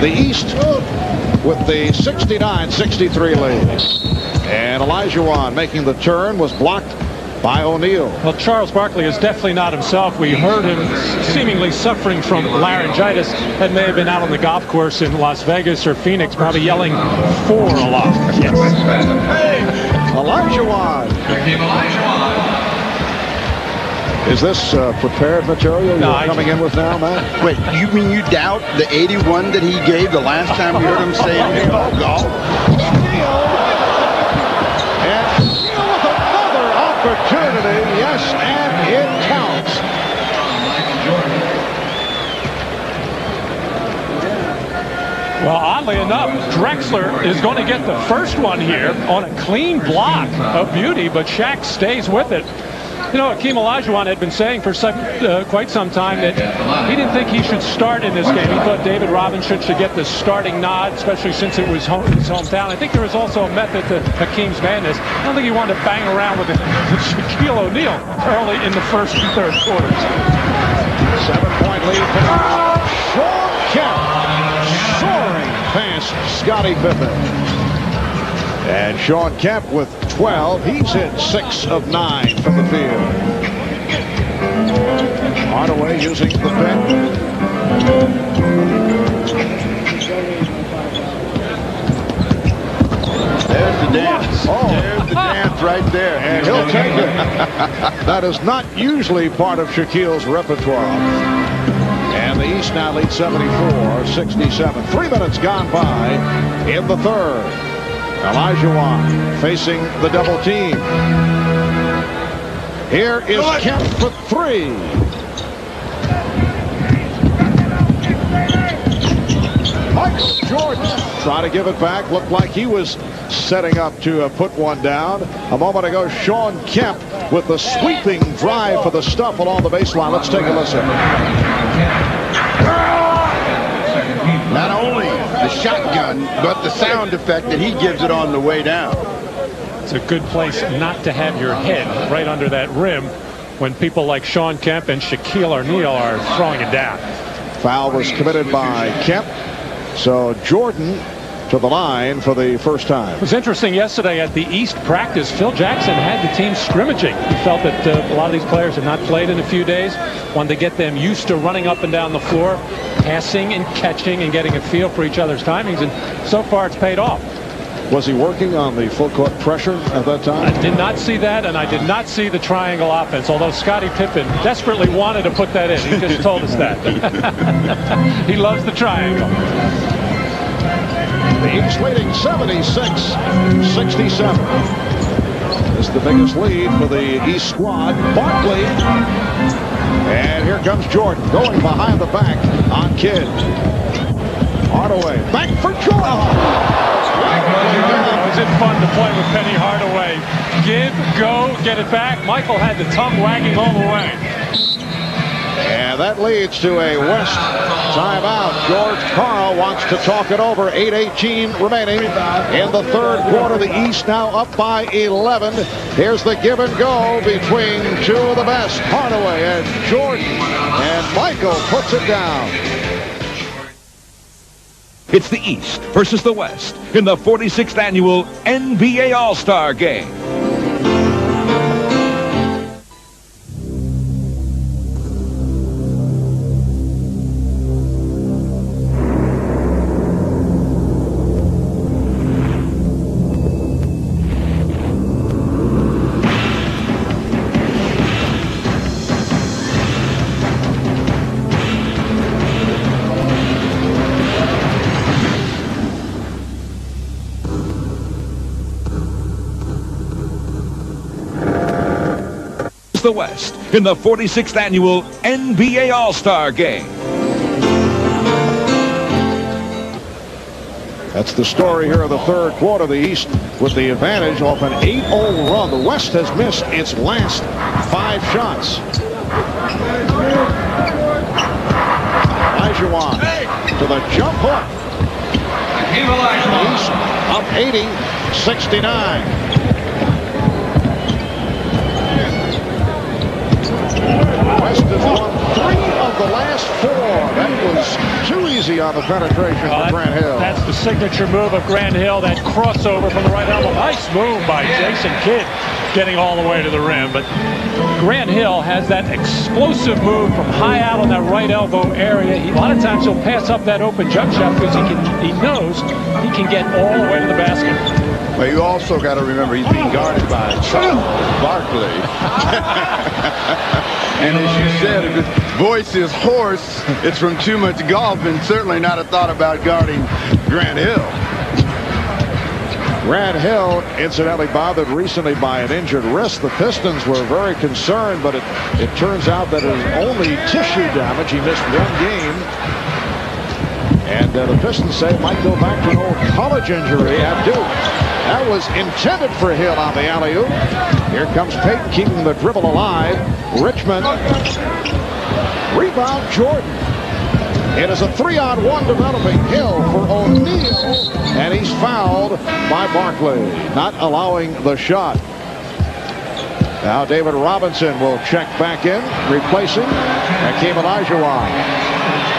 the East with the 69-63 lead. And Olajuwon making the turn was blocked by O'Neal. Well, Charles Barkley is definitely not himself. We heard him seemingly suffering from laryngitis. That may have been out on the golf course in Las Vegas or Phoenix, probably yelling "4" a lot. Yes. Olajuwon. Is this prepared material you're coming in with now, Matt? Wait, you mean you doubt the 81 that he gave the last time we heard him say anything about golf? And with another opportunity, yes, and it counts. Well, oddly enough, Drexler is going to get the first one here on a clean block of beauty, but Shaq stays with it. You know, Hakeem Olajuwon had been saying for quite some time that he didn't think he should start in this game. He thought David Robinson should get the starting nod, especially since it was his hometown. I think there was also a method to Hakeem's madness. I don't think he wanted to bang around with Shaquille O'Neal early in the first and third quarters. 7-point lead for Shawn Kemp, soaring past Scottie Pippen. And Shawn Kemp with 12. He's hit 6 of 9 from the field. Hardaway using the pen. There's the dance. Oh, there's the dance right there. And he'll take it. That is not usually part of Shaquille's repertoire. And the East now leads 74-67. 3 minutes gone by in the third. Olajuwon facing the double team. Here is Kemp for 3. Michael Jordan trying to give it back. Looked like he was setting up to put one down. A moment ago, Shawn Kemp with the sweeping drive for the stuff along the baseline. Let's take a listen. Not only the shotgun, but the sound effect that he gives it on the way down. It's a good place not to have your head right under that rim when people like Shawn Kemp and Shaquille O'Neal are throwing it down. Foul was committed by Kemp. So Jordan to the line for the first time. It was interesting yesterday at the East practice. Phil Jackson had the team scrimmaging. He felt that a lot of these players had not played in a few days. Wanted to get them used to running up and down the floor, passing and catching and getting a feel for each other's timings. And so far it's paid off. Was he working on the full court pressure at that time? I did not see that, and I did not see the triangle offense, although Scottie Pippen desperately wanted to put that in. He just told us that. He loves the triangle. The East leading 76-67. This is the biggest lead for the East squad. Barkley. And here comes Jordan going behind the back on Kidd. Hardaway back for Jordan. Was it fun to play with Penny Hardaway? Give, go, get it back. Michael had the tongue wagging all the way. And that leads to a West timeout. George Karl wants to talk it over. 8:18 remaining in the third quarter. The East now up by 11. Here's the give and go between two of the best, Hardaway and Jordan. And Michael puts it down. It's the East versus the West in the 46th annual NBA All-Star Game. The West in the 46th annual NBA All-Star Game. That's the story here of the third quarter. The East with the advantage off an 8-0 run. The West has missed its last 5 shots. Olajuwon to the jump hook. East up 80-69. West has won 3 of the last 4. That was too easy on the penetration for Grant Hill. That's the signature move of Grant Hill, that crossover from the right elbow. Nice move by Jason Kidd, getting all the way to the rim. But Grant Hill has that explosive move from high out on that right elbow area. A lot of times he'll pass up that open jump shot because he knows he can get all the way to the basket. Well, you also got to remember he's being guarded by Charles Barkley. And as you said, if his voice is hoarse, it's from too much golf, and certainly not a thought about guarding Grant Hill. Grant Hill, incidentally, bothered recently by an injured wrist. The Pistons were very concerned, but it turns out that it was only tissue damage. He missed 1 game. And the Pistons say it might go back to an old college injury at Duke. That was intended for Hill on the alley-oop. Here comes Payton keeping the dribble alive. Richmond. Rebound Jordan. It is a 3-on-1 developing. Hill for O'Neal. And he's fouled by Barkley, not allowing the shot. Now David Robinson will check back in, replacing Hakeem Olajuwon.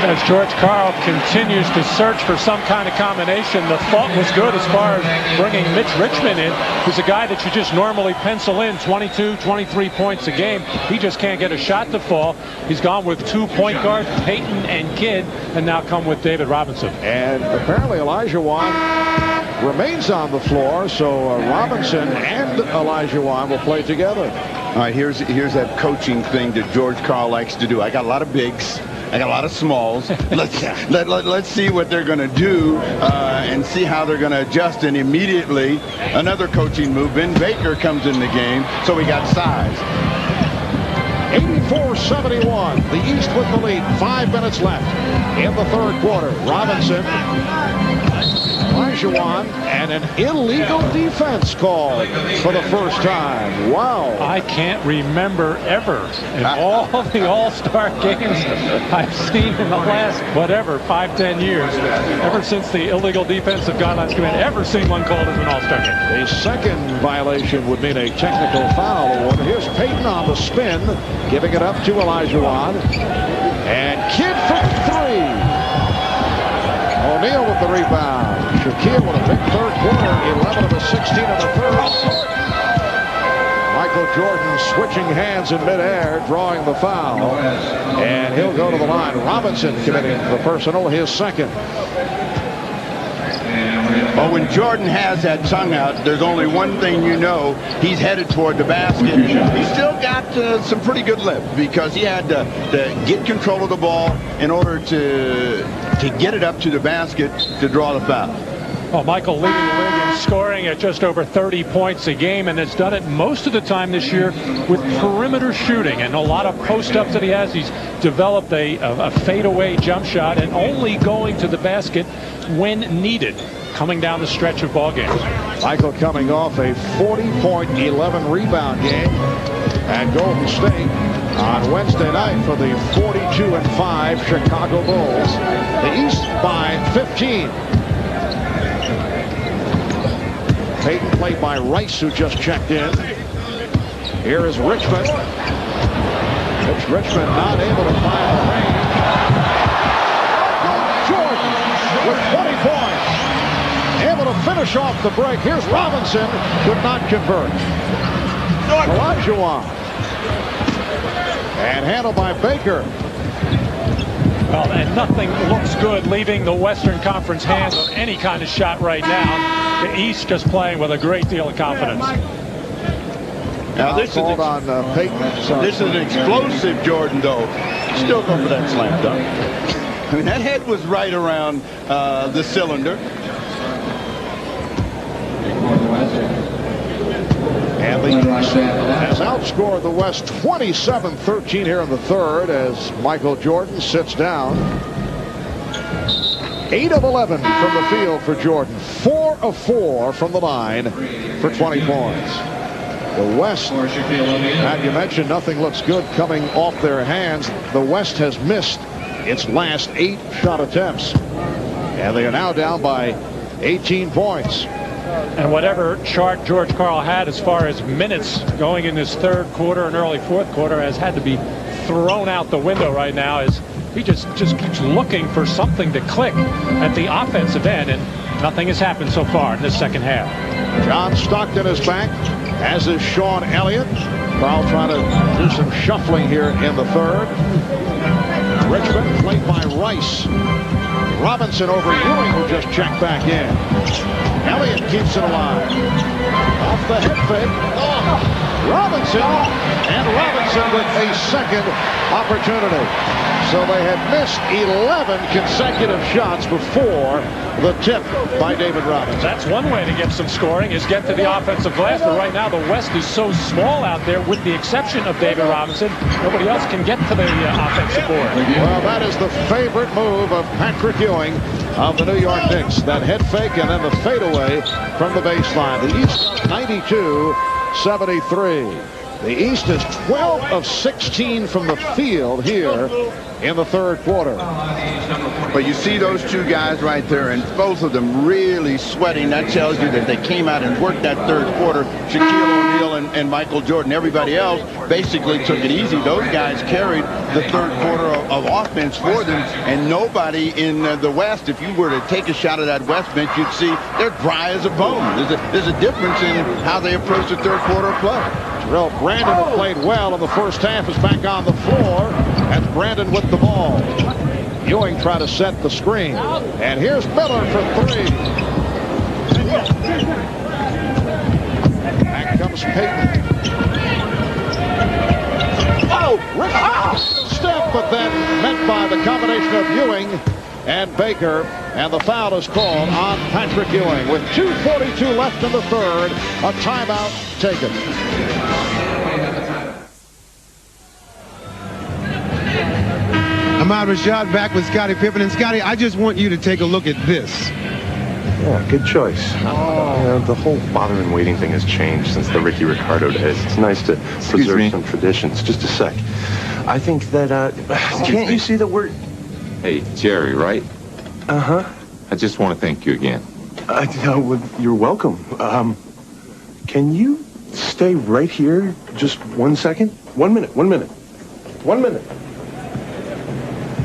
As George Karl continues to search for some kind of combination, the thought was good as far as bringing Mitch Richmond in, who's a guy that you just normally pencil in 22, 23 points a game. He just can't get a shot to fall. He's gone with 2 point guards, Payton and Kidd, and now come with David Robinson. And apparently Olajuwon remains on the floor, so Robinson and Olajuwon will play together. All right, here's that coaching thing that George Karl likes to do. I got a lot of bigs. I got a lot of smalls. Let's see what they're going to do and see how they're going to adjust. And immediately, another coaching move. Ben Baker comes in the game, so we got size. 84-71. The East with the lead. 5 minutes left in the 3rd quarter. Robinson, Olajuwon, and an illegal defense called for the first time. Wow. I can't remember ever in all the All-Star games I've seen in the last, 5-10 years, ever since the illegal defensive guidelines came in, ever seen one called as an All-Star game. A second violation would mean a technical foul award. Here's Payton on the spin, giving it up to Olajuwon. And Kidd for 3. O'Neal with the rebound. Shaquille with a big 3rd quarter. 11 of the 16 of the 3rd. Michael Jordan switching hands in midair, drawing the foul. And he'll go to the line. Robinson committing the personal, his 2nd. Well, when Jordan has that tongue out, there's only one thing you know. He's headed toward the basket. He's still got some pretty good lift because he had to get control of the ball in order to get it up to the basket to draw the foul. Well, Michael leading the league in scoring at just over 30 points a game, and has done it most of the time this year with perimeter shooting and a lot of post-ups that he has. He's developed a fadeaway jump shot and only going to the basket when needed, coming down the stretch of ball games. Michael coming off a 40-point, 11-rebound game at Golden State on Wednesday night for the 42-5 Chicago Bulls. The East by 15. Payton played by Rice, who just checked in. Here is Richmond. It's Richmond not able to find the range. Jordan with 20 points. Able to finish off the break. Here's Robinson. Could not convert. Olajuwon. And handled by Baker. Well, and nothing looks good leaving the Western Conference hands of any kind of shot right now. The East just playing with a great deal of confidence. Now this called on Payton. This is an explosive Jordan, though. Still go for that slam dunk. I mean, that head was right around the cylinder. And the East has outscored the West 27-13 here in the 3rd as Michael Jordan sits down. 8 of 11 from the field for Jordan. 4 of 4 from the line for 20 points. The West, and you mentioned nothing looks good coming off their hands. The West has missed its last 8 shot attempts. And they are now down by 18 points. And whatever chart George Karl had as far as minutes going in this 3rd quarter and early 4th quarter has had to be thrown out the window right now as he just keeps looking for something to click at the offensive end, and nothing has happened so far in this second half. John Stockton is back, as is Sean Elliott. Carl trying to do some shuffling here in the third. Richmond played by Rice. Robinson over Ewing, who just checked back in. Elliott keeps it alive. Off the head fake. Robinson, and Robinson with a second opportunity. So they had missed 11 consecutive shots before the tip by David Robinson. That's one way to get some scoring, is get to the offensive glass. But right now the West is so small out there, with the exception of David Robinson. Nobody else can get to the offensive board. Well, that is the favorite move of Patrick Ewing of the New York Knicks. That head fake and then the fadeaway from the baseline. The East 92-73. The East is 12 of 16 from the field here in the third quarter. But you see those two guys right there, and both of them really sweating. That tells you that they came out and worked that third quarter. Shaquille O'Neal and Michael Jordan, everybody else basically took it easy. Those guys carried the third quarter of offense for them, and nobody in the West, if you were to take a shot at that West bench, you'd see they're dry as a bone. There's a difference in how they approach the third quarter of play. Terrell Brandon, who played well in the first half, is back on the floor. That's Brandon with the ball. Ewing tried to set the screen. And here's Miller for three. Back comes Payton. Oh, step, but then met by the combination of Ewing and Baker. And the foul is called on Patrick Ewing. With 2:42 left in the third, a timeout taken. Ahmad Rashad back with Scottie Pippen. And Scottie, I just want you to take a look at this. Yeah, good choice. The whole father and waiting thing has changed since the Ricky Ricardo days. It's nice to preserve some traditions. Just a sec. I think that, can't you see that we're... Hey, Jerry, right? Uh-huh. I just want to thank you again. You're welcome. Can you stay right here just 1 second? 1 minute, 1 minute. 1 minute.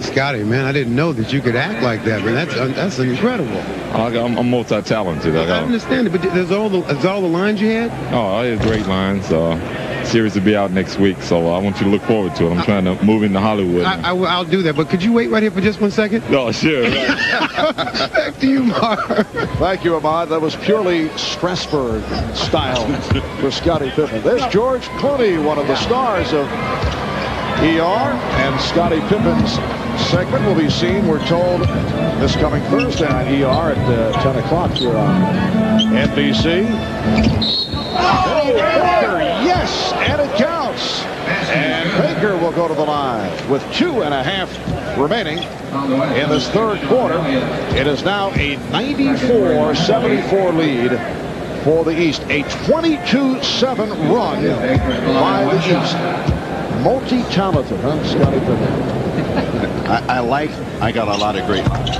Scottie, man, I didn't know that you could act like that, man. That's incredible. I'm multi-talented. I understand it, but is all the lines you had? Oh, I had great lines. Series will be out next week, so I want you to look forward to it. I'm trying to move into Hollywood. I'll do that, but could you wait right here for just 1 second? No, sure. Back to you, Mark. Thank you, Ahmad. That was purely Strasburg style for Scottie Pippen. There's George Clooney, one of the stars of ER, and Scottie Pippen's segment will be seen, we're told, this coming Thursday on ER at 10 o'clock here on NBC. Oh, Baker, yes, and it counts. And Baker will go to the line with 2.5 remaining in this third quarter. It is now a 94-74 lead for the East. A 22-7 run by the East. Multi-talented, huh, Scottie Pippen? I got a lot of great lines.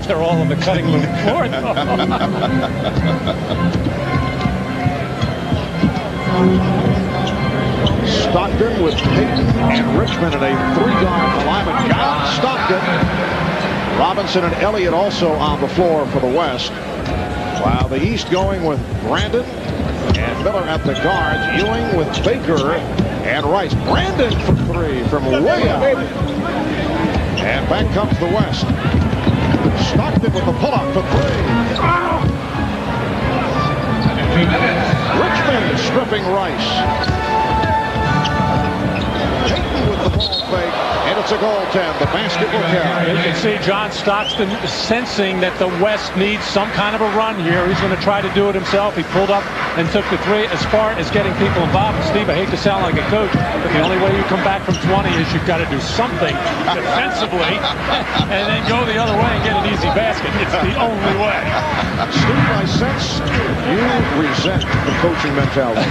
They're all on the cutting room floor. Stockton with Payton and Richmond in a three-guard alignment. John Stockton. Robinson and Elliott also on the floor for the West. While the East going with Brandon and Miller at the guards. Ewing with Baker and Rice. Brandon for three from way out. And back comes the West. Stockton with the pull-up for three. Richmond stripping Rice. Payton with the ball fake, and it's a goaltend. The basket will carry. You can see John Stockton sensing that the West needs some kind of a run here. He's going to try to do it himself. He pulled up and took the three. As far as getting people involved, Steve, I hate to sound like a coach, but the only way you come back from 20 is you've got to do something defensively and then go the other way and get an easy basket. It's the only way. Steve, I sense you resent the coaching mentality.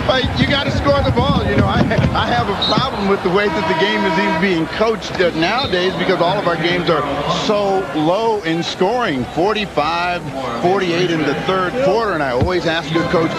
But you got to score the ball. You know, I have a problem with the way that the game game is even being coached nowadays because all of our games are so low in scoring, 45, 48 in the third quarter. And I always ask your coach,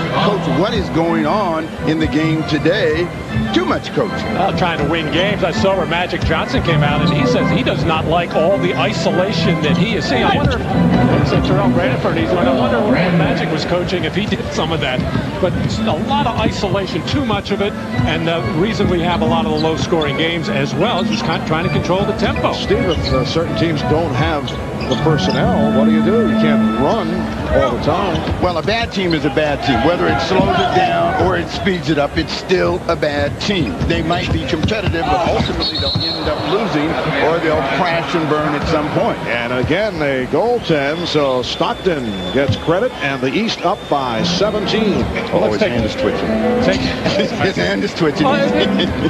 what is going on in the game today? Too much coaching. Well, trying to win games. I saw where Magic Johnson came out, and he says he does not like all the isolation that he is seeing. I wonder if Terrell Branford, I wonder when Magic was coaching if he did some of that. But a lot of isolation, too much of it, and the reason we have a lot of the low-scoring games as well is just kind of trying to control the tempo. Steve, if certain teams don't have the personnel, what do? You can't run all the time. Well, a bad team is a bad team. Whether it slows it down or it speeds it up, it's still a bad team. They might be competitive, but ultimately they'll end up losing or they'll crash and burn at some point. And again, they goaltend, so Stockton gets credit, and the East up by 17. Oh, his hand is twitching. His hand is twitching.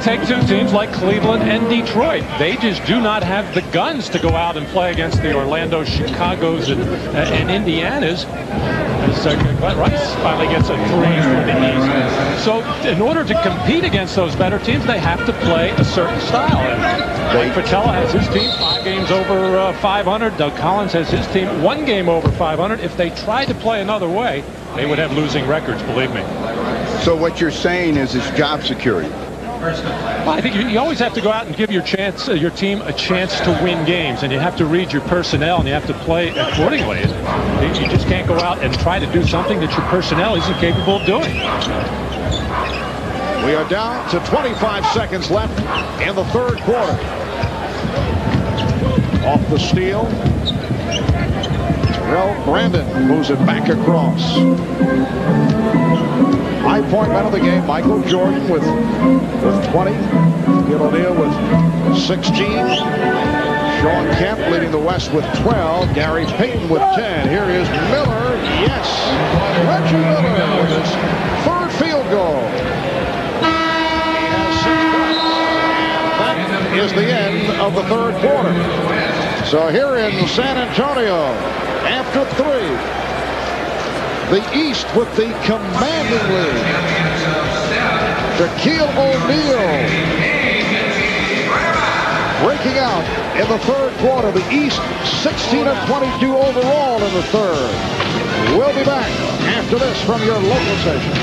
Take two teams like Cleveland and Detroit. They just do not have the guns to go out and play against the Orlando, Chicago's, and Indiana's. As Glenn Rice finally gets a 3 for the East. So in order to compete against those better teams, they have to play a certain style. And Mike Fratello has his team 5 games over 500. Doug Collins has his team 1 game over 500. If they tried to play another way, they would have losing records, believe me. So what you're saying is it's job security. Well, I think you always have to go out and give your team a chance to win games, and you have to read your personnel, and you have to play accordingly. You just can't go out and try to do something that your personnel isn't capable of doing. We are down to 25 seconds left in the third quarter. Off the steal, Terrell Brandon moves it back across. High point man of the game, Michael Jordan with 20. Gil O'Neill with 16. Sean Kemp leading the West with 12. Gary Payton with 10. Here is Miller. Yes. Reggie Miller with his third field goal. He has 6 points. And that is the end of the third quarter. So here in San Antonio, after 3. The East with the commanding lead. Shaquille O'Neal breaking out in the third quarter. The East 16 of 22 overall in the third. We'll be back after this from your local station.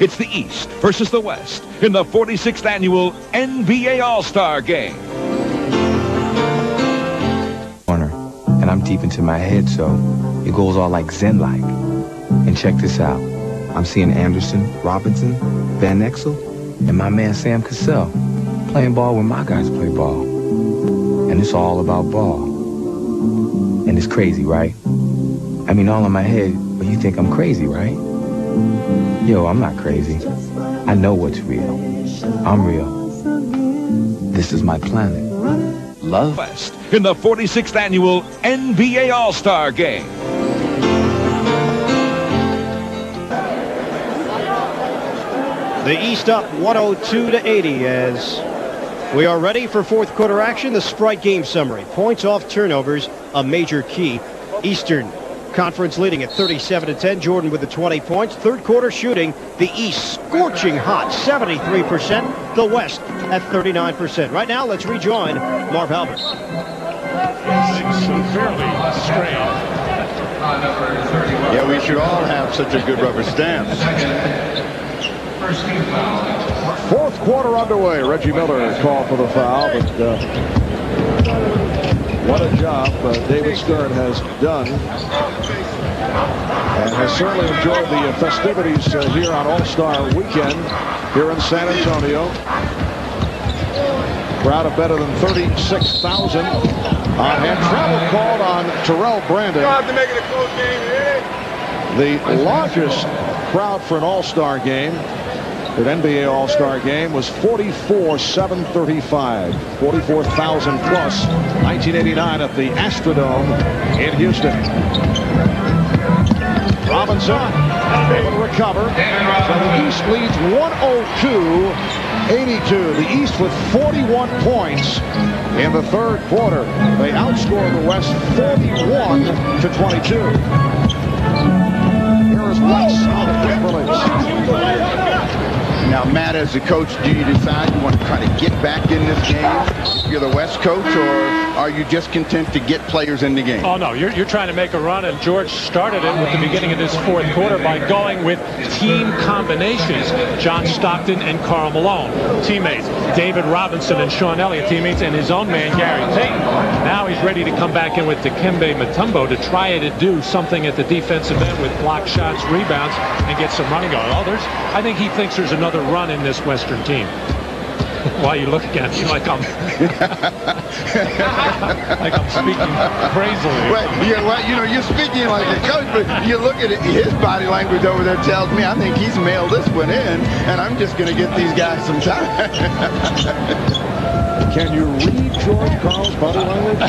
It's the East versus the West in the 46th annual NBA All-Star Game. And I'm deep into my head, so it goes all like Zen-like. And check this out. I'm seeing Anderson, Robinson, Van Exel, and my man Sam Cassell playing ball when my guys play ball. And it's all about ball. And it's crazy, right? I mean, all in my head, but you think I'm crazy, right? Yo, I'm not crazy. I know what's real. I'm real. This is my planet. Love. West in the 46th annual NBA All-Star Game. The East up 102-80 as we are ready for fourth quarter action. The Sprite game summary. Points off turnovers, a major key. Eastern Conference leading at 37-10. Jordan with the 20 points. Third quarter shooting. The East scorching hot, 73%. The West at 39%. Right now, let's rejoin Marv Albert. Severely strained. Yeah, we should all have such a good rubber stamp. Fourth quarter underway. Reggie Miller called for the foul, but what a job David Stern has done, and has certainly enjoyed the festivities here on All-Star Weekend here in San Antonio. Crowd of better than 36,000. And travel called on Terrell Brandon. You have to make it a close game, The largest crowd for an All-Star game, an NBA All-Star game, was 44,735. 44,000 plus 1989 at the Astrodome in Houston. Robinson able to recover. So the East leads 102-82. The East with 41 points in the third quarter. They outscored the West 41-22. Here is West on the quick release. Now, Matt, as a coach, do you decide you want to try to get back in this game if you're the West coach, or are you just content to get players in the game? Oh, no, you're trying to make a run, and George started it with the beginning of this fourth quarter by going with team combinations. John Stockton and Karl Malone, teammates. David Robinson and Sean Elliott, teammates, and his own man, Gary Payton. Now he's ready to come back in with Dikembe Mutombo to try to do something at the defensive end with block shots, rebounds, and get some running going. I think he thinks there's another run in this Western team. Why are you looking at me like I'm like I'm speaking crazily? Well, you're speaking like a coach, but you look at it, his body language over there tells me I think he's mailed this one in, and I'm just going to get these guys some time. Can you read George Karl's body language?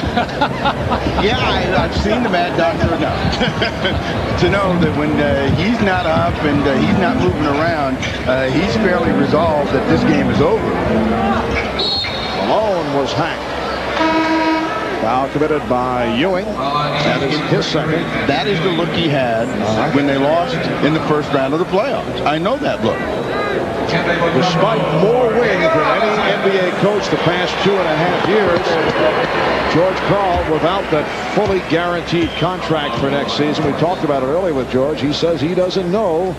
Yeah, I've seen the Mad Doctor enough to know that when he's not up and he's not moving around, he's fairly resolved that this game is over. Malone was hacked. Foul committed by Ewing. That is his second. That is the look he had when they lost in the first round of the playoffs. I know that look. Despite more wins than any NBA coach the past 2.5 years, George Karl, without that fully guaranteed contract for next season, we talked about it earlier with George, he says he doesn't know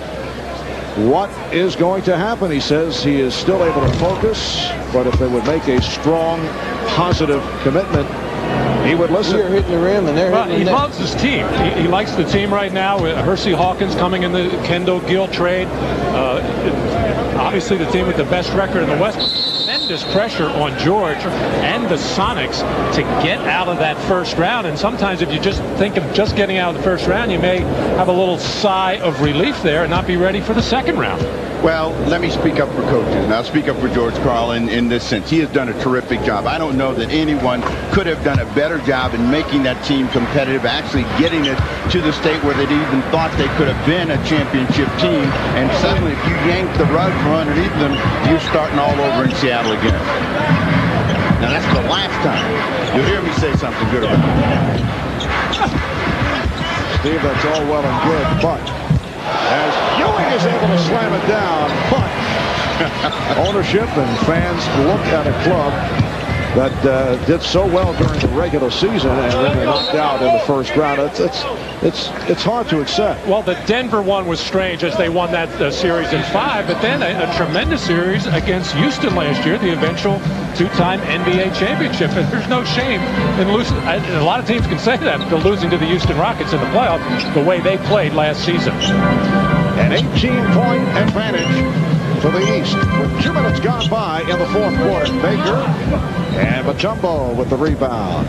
what is going to happen. He says he is still able to focus, but if they would make a strong, positive commitment, he would listen. You're hitting the rim, and they're hitting He the net. loves his team. He likes the team right now with Hersey Hawkins coming in the Kendall Gill trade. Obviously the team with the best record in the West. Tremendous pressure on George and the Sonics to get out of that first round. And sometimes if you just think of just getting out of the first round, you may have a little sigh of relief there and not be ready for the second round. Well, let me speak up for coaches, and I'll speak up for George Karl in this sense. He has done a terrific job. I don't know that anyone could have done a better job in making that team competitive, actually getting it to the state where they even thought they could have been a championship team. And suddenly, if you yank the rug from underneath them, you're starting all over in Seattle again. Now, that's the last time you'll hear me say something good about it. Steve, that's all well and good, but as Ewing is able to slam it down, but ownership and fans look at a club that did so well during the regular season and then they knocked out in the first round. It's hard to accept. Well, the Denver one was strange as they won that series in 5, but then a tremendous series against Houston last year, the eventual two-time NBA championship. And there's no shame in losing. A lot of teams can say that after losing to the Houston Rockets in the playoffs the way they played last season. An 18-point advantage to the East with 2 minutes gone by in the fourth quarter. Baker and Mutombo with the rebound.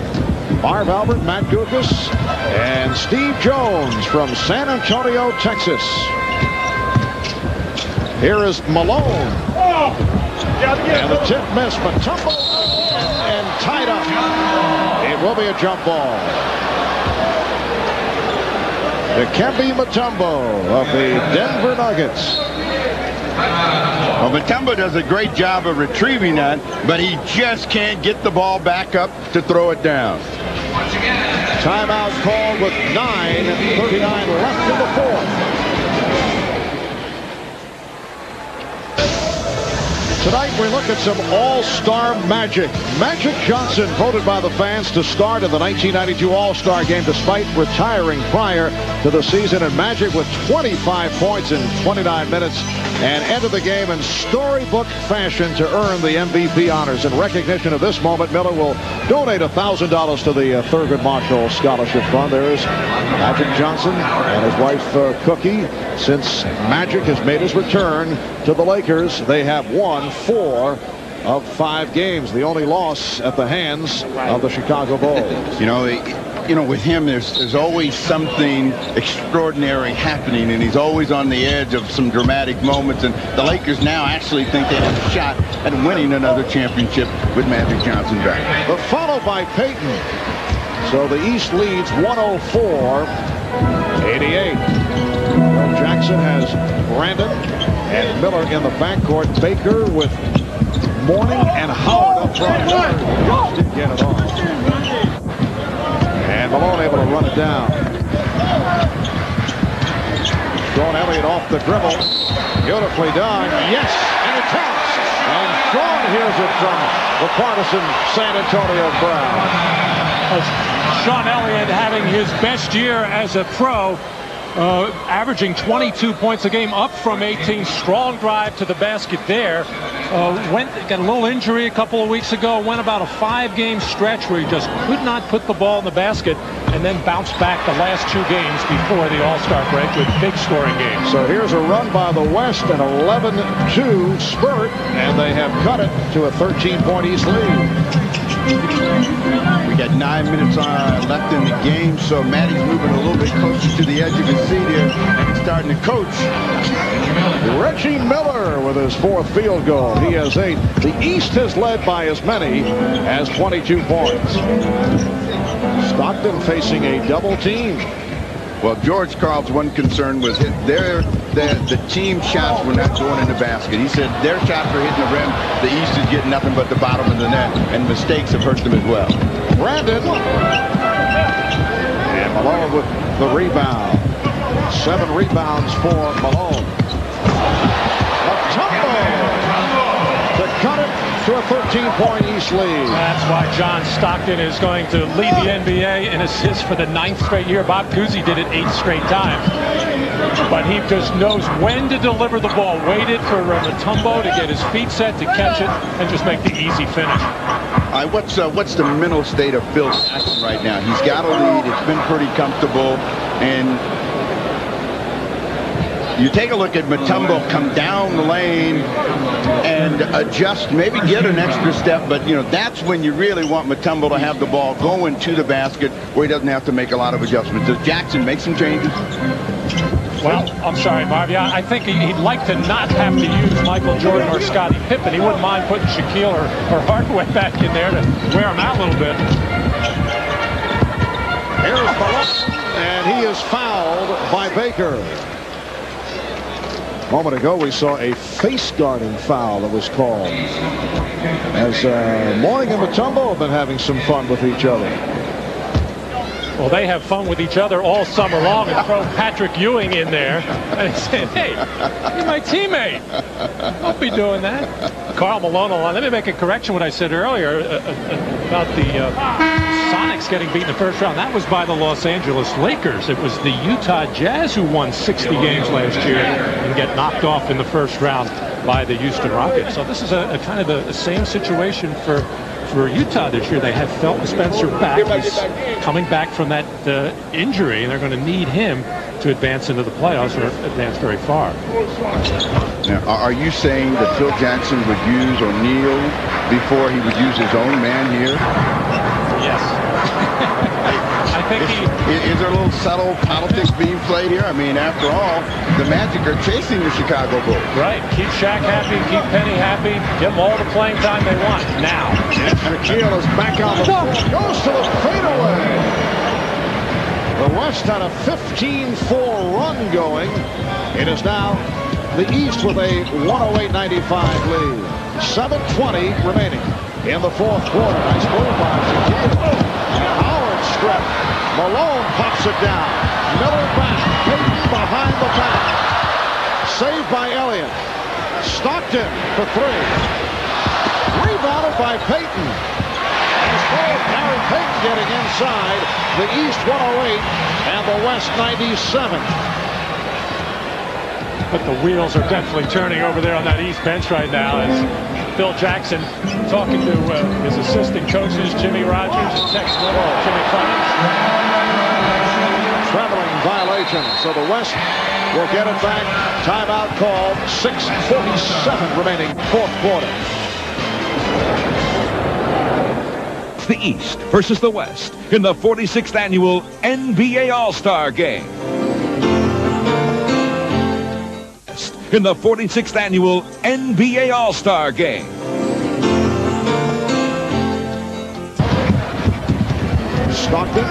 Marv Albert, Matt Guokas, and Steve Jones from San Antonio, Texas. Here is Malone. And the tip missed. Mutombo and tied up. It will be a jump ball. Dikembe Mutombo of the Denver Nuggets. Well, Mutombo does a great job of retrieving that, but he just can't get the ball back up to throw it down. Timeout called with 9:39 left in the fourth. Tonight we look at some all-star magic. Magic Johnson voted by the fans to start in the 1992 All-Star game despite retiring prior to the season. And Magic with 25 points in 29 minutes and ended the game in storybook fashion to earn the MVP honors. In recognition of this moment, Miller will donate $1,000 to the Thurgood Marshall Scholarship Fund. There is Magic Johnson and his wife Cookie. Since Magic has made his return to the Lakers, they have won 4 of 5 games. The only loss at the hands of the Chicago Bulls. You know, with him, there's always something extraordinary happening, and he's always on the edge of some dramatic moments. And the Lakers now actually think they have a shot at winning another championship with Magic Johnson back. But followed by Payton. So the East leads 104-88. Jackson has Brandon and Miller in the backcourt. Baker with Mourning and Howard up front. Just didn't get it off. And Malone able to run it down. Sean Elliott off the dribble. Beautifully done. Yes. Strong hears it from the partisan San Antonio crowd. Sean Elliott having his best year as a pro, averaging 22 points a game, up from 18. Strong drive to the basket there. Got a little injury a couple of weeks ago. Went about a 5-game stretch where he just could not put the ball in the basket, and then bounced back the last 2 games before the All-Star break with big scoring games. So here's a run by the West, an 11-2 spurt, and they have cut it to a 13-point East lead. We got 9 minutes left in the game, so Matty's moving a little bit closer to the edge of his seat here, and he's starting to coach. Reggie Miller with his 4th field goal. He has 8. The East has led by as many as 22 points. Stockton facing a double team. Well, George Karl's one concern was the team shots were not going in the basket. He said their shots were hitting the rim. The East is getting nothing but the bottom of the net, and mistakes have hurt them as well. Brandon. And Malone with the rebound. 7 rebounds for Malone. Mutombo to cut it to a 13-point East lead. That's why John Stockton is going to lead the NBA in assists for the 9th straight year. Bob Cousy did it 8 straight times. But he just knows when to deliver the ball. Waited for Mutombo to get his feet set to catch it and just make the easy finish. What's the mental state of Phil Jackson right now? He's got a lead. It's been pretty comfortable, and you take a look at Mutombo come down the lane and adjust, maybe get an extra step, but that's when you really want Mutombo to have the ball going to the basket where he doesn't have to make a lot of adjustments. Does Jackson make some changes? Well, I'm sorry, Marv. Yeah, I think he'd like to not have to use Michael Jordan or Scottie Pippen. He wouldn't mind putting Shaquille or Hardaway back in there to wear him out a little bit. Here's Malone, and he is fouled by Baker. A moment ago, we saw a face-guarding foul that was called. As Moring and Mutombo have been having some fun with each other. Well, they have fun with each other all summer long, and throw Patrick Ewing in there and say, hey, you're my teammate. Don't be doing that. Karl Malone, let me make a correction what I said earlier about the Sonics getting beaten in the first round. That was by the Los Angeles Lakers. It was the Utah Jazz who won 60 games last year and get knocked off in the first round by the Houston Rockets. So this is a kind of the same situation for Utah this year. They have Felton Spencer back. He's coming back from that injury, and they're going to need him to advance into the playoffs or advance very far. Now, are you saying that Phil Jackson would use O'Neal before he would use his own man here? Yes. I think is there a little subtle politics being played here? I mean, after all, the Magic are chasing the Chicago Bulls. Right. Keep Shaq happy, keep Penny happy, give them all the playing time they want now. Shaquille is back on the floor, goes to the fadeaway. The West had a 15-4 run going. It is now the East with a 108-95 lead. 7:20 remaining in the 4th quarter. Nice move by Shaquille. Howard strip. Malone pops it down. Miller back. Payton behind the back. Saved by Elliott. Stockton for 3. Rebounded by Payton. Harry Payton getting inside. The East 108 and the West 97. But the wheels are definitely turning over there on that East bench right now as Phil Jackson talking to his assistant coaches, Jimmy Rogers and Tex Little, Jimmy Clemens. Traveling violation, so the West will get it back. Timeout called. 6:47 remaining, 4th quarter. The East versus the West in the 46th annual NBA All-Star Game. In the 46th annual NBA All-Star Game. Stockton.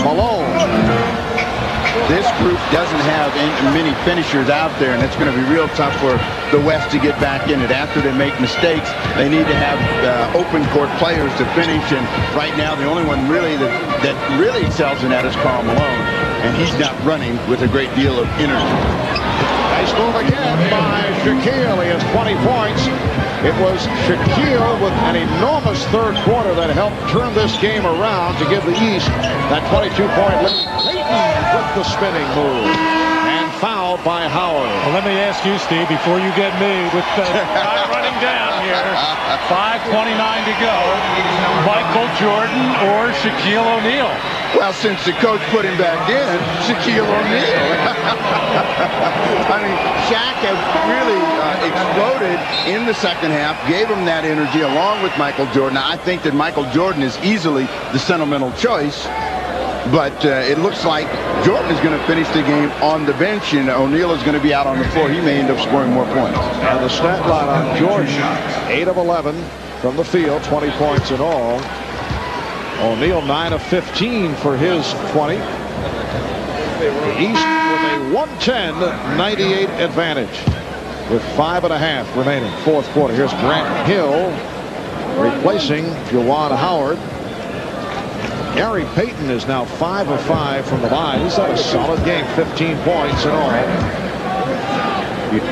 Malone. This group doesn't have many finishers out there, and it's going to be real tough for the West to get back in it. After they make mistakes, they need to have open court players to finish, and right now the only one really that really excels in that is Karl Malone, and he's not running with a great deal of energy. Nice move again by Shaquille. He has 20 points. It was Shaquille with an enormous third quarter that helped turn this game around to give the East that 22-point lead. Payton with the spinning move. And fouled by Howard. Well, let me ask you, Steve, before you get me, with the time running down here, 5:29 to go, Michael Jordan or Shaquille O'Neal? Well, since the coach put him back in, Shaquille O'Neal. I mean, Shaq has really exploded in the second half, gave him that energy along with Michael Jordan. I think that Michael Jordan is easily the sentimental choice, but it looks like Jordan is going to finish the game on the bench, and O'Neal is going to be out on the floor. He may end up scoring more points. And the stat line on Jordan, 8 of 11 from the field, 20 points in all. O'Neal 9 of 15 for his 20. The East with a 110-98 advantage with 5.5 remaining. Fourth quarter. Here's Grant Hill replacing Juwan Howard. Gary Payton is now 5 of 5 from the line. He's had a solid game, 15 points in all.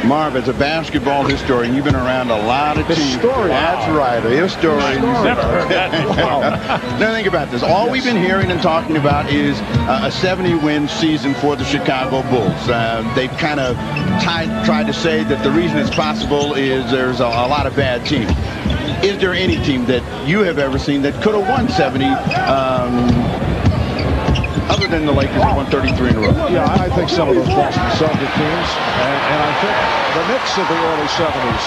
Marv, as a basketball historian, you've been around a lot of teams. Historian. That's right, a historian. Never heard that before. Now think about this. All we've been hearing and talking about is a 70-win season for the Chicago Bulls. They've kind of tried to say that the reason it's possible is there's a lot of bad teams. Is there any team that you have ever seen that could have won 70 other than the Lakers who won 33 in a row? Yeah, I think some of those Boston Celtics teams, and I think the Knicks of the early 70s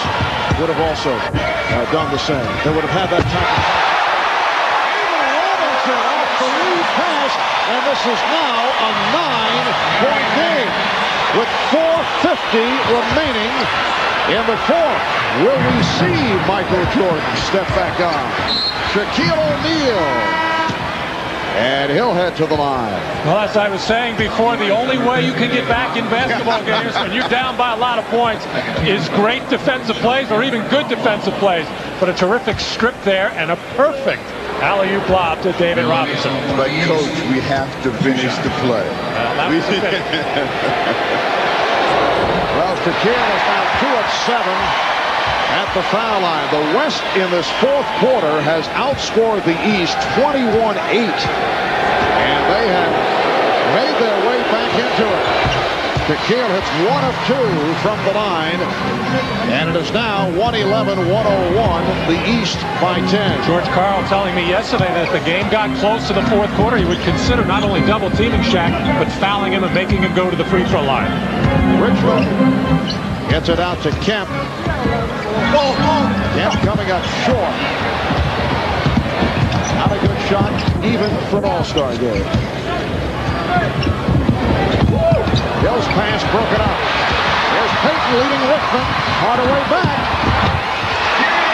would have also done the same. They would have had that type of... Robinson off the lead pass, and this is now a 9-point game with 4:50 remaining in the fourth. Will we see Michael Jordan step back on? Shaquille O'Neal. And he'll head to the line. Well, as I was saying before, the only way you can get back in basketball games when you're down by a lot of points is great defensive plays or even good defensive plays. But a terrific strip there and a perfect alley-oop lob to David Robinson. But, Coach, we have to finish the play. Well, that was the finish. Well, Shaquille is now 2 of 7 at the foul line. The West in this fourth quarter has outscored the East 21-8. And they have made their way back into it. Shaquille hits 1 of 2 from the line. And it is now 111-101, the East by 10. George Karl telling me yesterday that if the game got close to the fourth quarter, he would consider not only double-teaming Shaq, but fouling him and making him go to the free throw line. Richmond gets it out to Kemp. Kemp coming up short. Not a good shot, even for an all-star game. Hill's pass broken up. There's Payton leading Richmond. Hardaway back.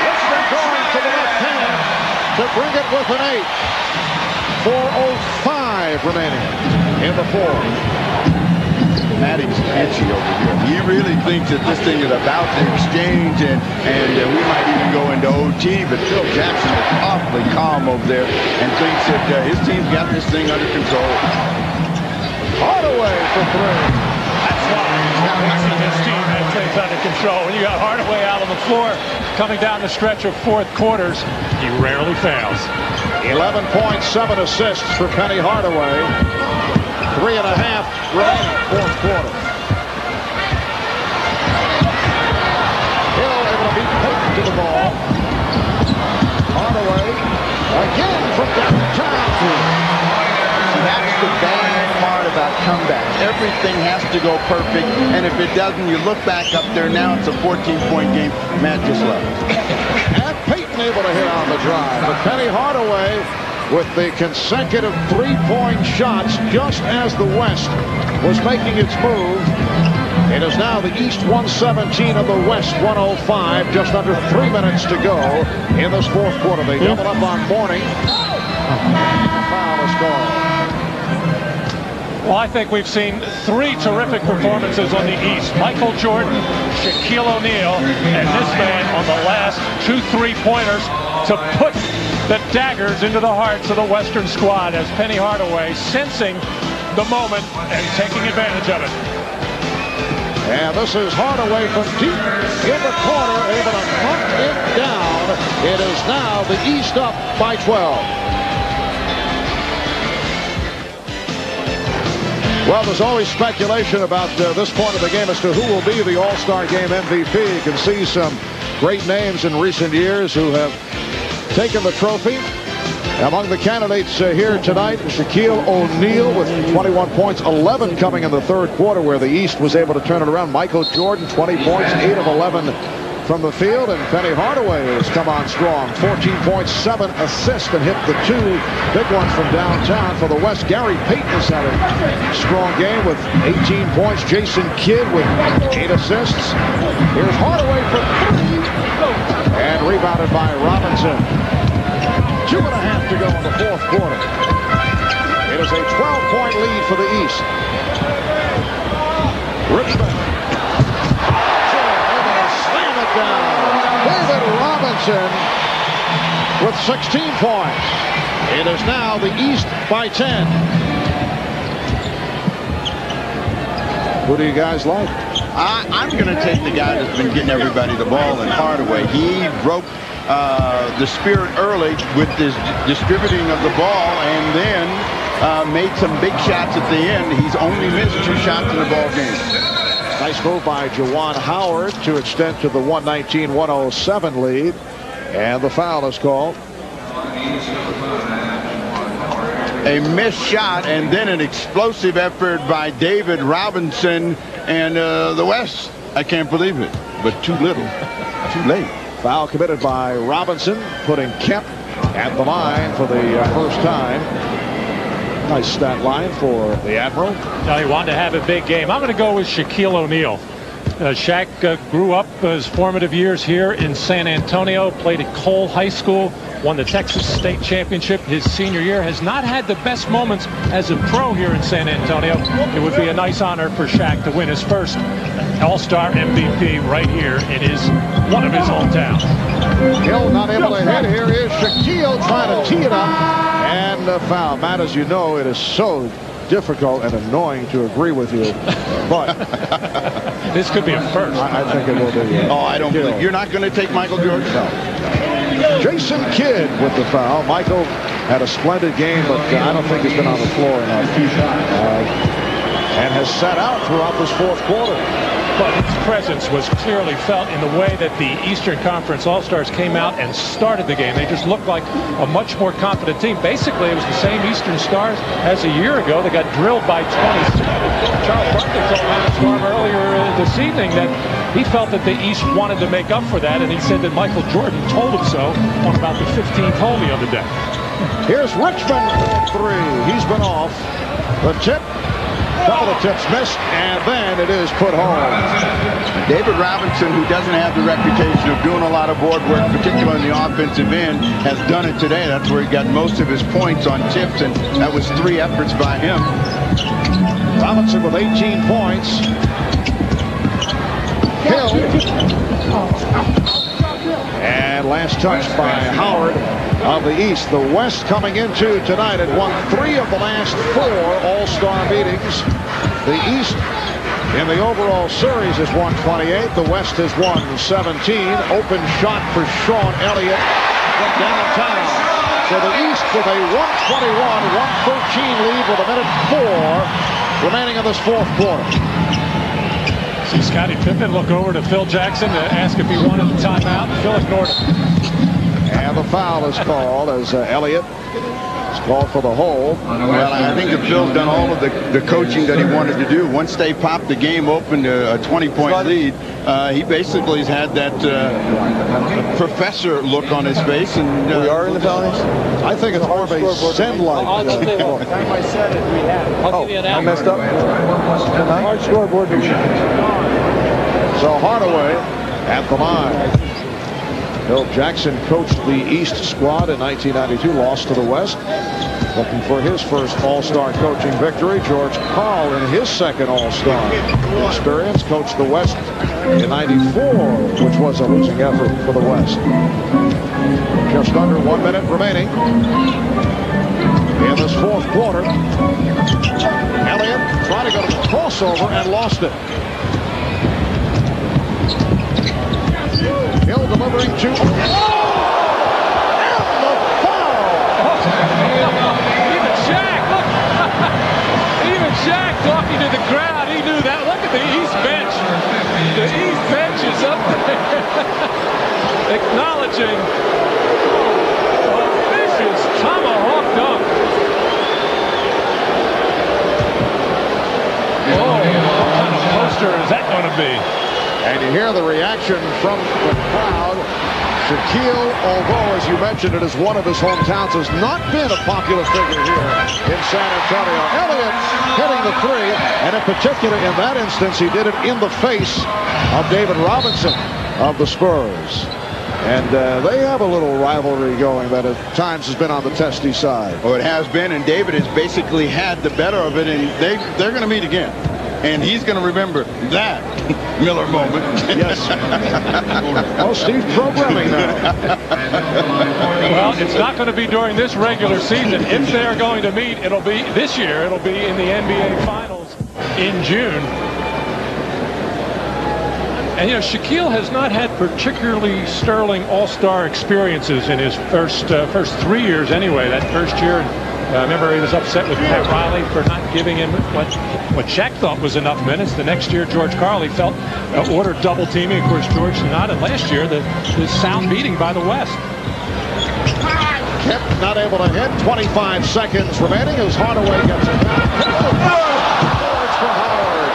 Richmond going to the left hand to bring it with an 8. 4:05 remaining in the fourth. Matty's itchy over here. He really thinks that this thing is about the exchange, and we might even go into OT, but Phil Jackson is awfully calm over there and thinks that his team's got this thing under control. Hardaway for 3. That's why his team has things under control. When you got Hardaway out on the floor coming down the stretch of fourth quarters, he rarely fails. 11 points, 7 assists for Penny Hardaway. 3.5 remaining, fourth quarter. Hill able to beat Payton to the ball. Hardaway again from downtown. That's the bad part about comebacks. Everything has to go perfect, and if it doesn't, you look back up there. Now it's a 14-point game. Matt just left. And Payton able to hit on the drive, but Penny Hardaway with the consecutive three-point shots just as the West was making its move. It is now the East 117 and the West 105. Just under 3 minutes to go in this fourth quarter. They double up on Mourning. Foul is called. Well, I think we've seen 3 terrific performances on the East. Michael Jordan, Shaquille O'Neal, and this man on the last 2 3-pointers to put the daggers into the hearts of the Western squad as Penny Hardaway sensing the moment and taking advantage of it. And this is Hardaway from deep in the corner, able to knock it down. It is now the East up by 12. Well, there's always speculation about this point of the game as to who will be the All-Star Game MVP. You can see some great names in recent years who have taken the trophy. Among the candidates here tonight, Shaquille O'Neal with 21 points, 11 coming in the third quarter where the East was able to turn it around. Michael Jordan, 20 points, 8 of 11 from the field, and Penny Hardaway has come on strong. 14 points, 7 assists, and hit the 2 big ones from downtown for the West. Gary Payton has had a strong game with 18 points. Jason Kidd with 8 assists. Here's Hardaway for 3, and rebounded by Robinson. 2.5 to go in the fourth quarter. It is a 12-point lead for the East. Richmond. David Robinson with 16 points. It is now the East by 10. Who do you guys like? I'm going to take the guy that's been getting everybody the ball in Hardaway. He broke the spirit early with his distributing of the ball and then made some big shots at the end. He's only missed 2 shots in the ball game. Nice move by Juwan Howard to extend to the 119-107 lead. And the foul is called. A missed shot and then an explosive effort by David Robinson. And the West, I can't believe it, but too little, too late. Foul committed by Robinson, putting Kemp at the line for the first time. Nice stat line for the Admiral. Now he wanted to have a big game. I'm going to go with Shaquille O'Neal. Shaq grew up his formative years here in San Antonio, played at Cole High School, won the Texas State Championship his senior year, has not had the best moments as a pro here in San Antonio. It would be a nice honor for Shaq to win his first All-Star MVP right here in one of his hometowns. Hill not able to hit. Here is Shaquille trying to tee it up. And the foul. Matt, as you know, it is so difficult and annoying to agree with you. But this could be a first. I think it will be. Oh, I don't believe you're not going to take Michael Jordan? No. Jason Kidd with the foul. Michael had a splendid game, but I don't think he's been on the floor enough. And has sat out throughout this fourth quarter. But his presence was clearly felt in the way that the Eastern Conference All-Stars came out and started the game. They just looked like a much more confident team. Basically, it was the same Eastern Stars as a year ago. They got drilled by 27. Charles Barkley told Matt Storm earlier this evening that he felt that the East wanted to make up for that, and he said that Michael Jordan told him so on about the 15th hole the other day. Here's Richmond for 3. He's been off. The tip. Couple of tips missed, and then it is put home. David Robinson, who doesn't have the reputation of doing a lot of board work, particularly in the offensive end, has done it today. That's where he got most of his points on tips, and that was 3 efforts by him. Robinson with 18 points. Hill. And last touch by Howard of the East. The West coming into tonight had won 3 of the last 4 All-Star meetings. The East in the overall series has won 28. The West has won 17. Open shot for Sean Elliott from downtown. So the East with a 121-113 lead with a minute 4 remaining in this fourth quarter. See Scottie Pippen look over to Phil Jackson to ask if he wanted the timeout. Phil ignored him. And the foul is called as Elliott is called for the hold. Well, I think that Phil's done all of the coaching that he wanted to do. Once they popped the game open to a 20-point lead, he basically has had that professor look on his face. And we are in the penalties? I think it's more of a Zen-like. Time I said it, we have. I'll give you an I messed up. Hard scoreboard. So Hardaway at the line. Phil Jackson coached the East squad in 1992, lost to the West. Looking for his first All-Star coaching victory. George Karl in his second All-Star experience coached the West in 94, which was a losing effort for the West. Just under 1 minute remaining in this fourth quarter. Elliott tried to go to the crossover and lost it. delivering to... Oh! And the foul! Even Shaq, look. Even Shaq talking to the crowd. He knew that. Look at the East bench. The East bench is up there. Acknowledging a vicious tomahawk dunk. Oh, what kind of poster is that going to be? And you hear the reaction from the crowd. Shaquille, although, as you mentioned, it is one of his hometowns, has not been a popular figure here in San Antonio. Elliott hitting the three, and in particular, in that instance, he did it in the face of David Robinson of the Spurs. And they have a little rivalry going that at times has been on the testy side. Oh, it has been, and David has basically had the better of it, and they're going to meet again. And he's going to remember that Miller moment. Yes. Oh, Steve's programming now. Well, it's not going to be during this regular season. If they're going to meet, it'll be this year. It'll be in the NBA Finals in June. And, you know, Shaquille has not had particularly sterling all-star experiences in his first 3 years anyway. That first year, remember, he was upset with Pat Riley for not giving him what Shaq thought was enough minutes. The next year, George Carl, he felt ordered double teaming. Of course, George did not. And last year, the sound beating by the West. Kemp not able to hit. 25 seconds remaining as Hardaway gets it back. Boards for Howard.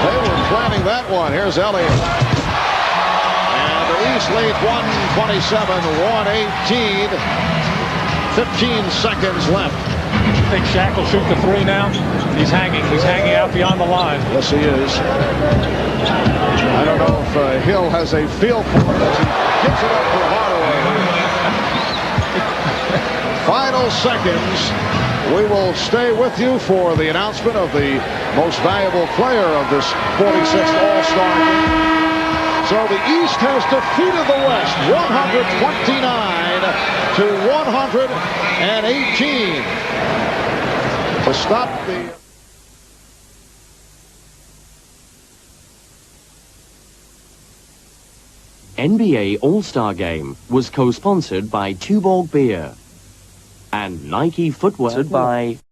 They were planning that one. Here's Elliott. And the East lead 127-118. 15 seconds left. You think Shaq will shoot the three now? He's hanging out beyond the line. Yes, he is. I don't know if Hill has a feel for it as he gets it up for Hardaway. Final seconds. We will stay with you for the announcement of the most valuable player of this 46th All-Star game. So the East has defeated the West 129-118 to stop the... NBA All-Star Game was co-sponsored by Tuborg Beer and Nike Footwear by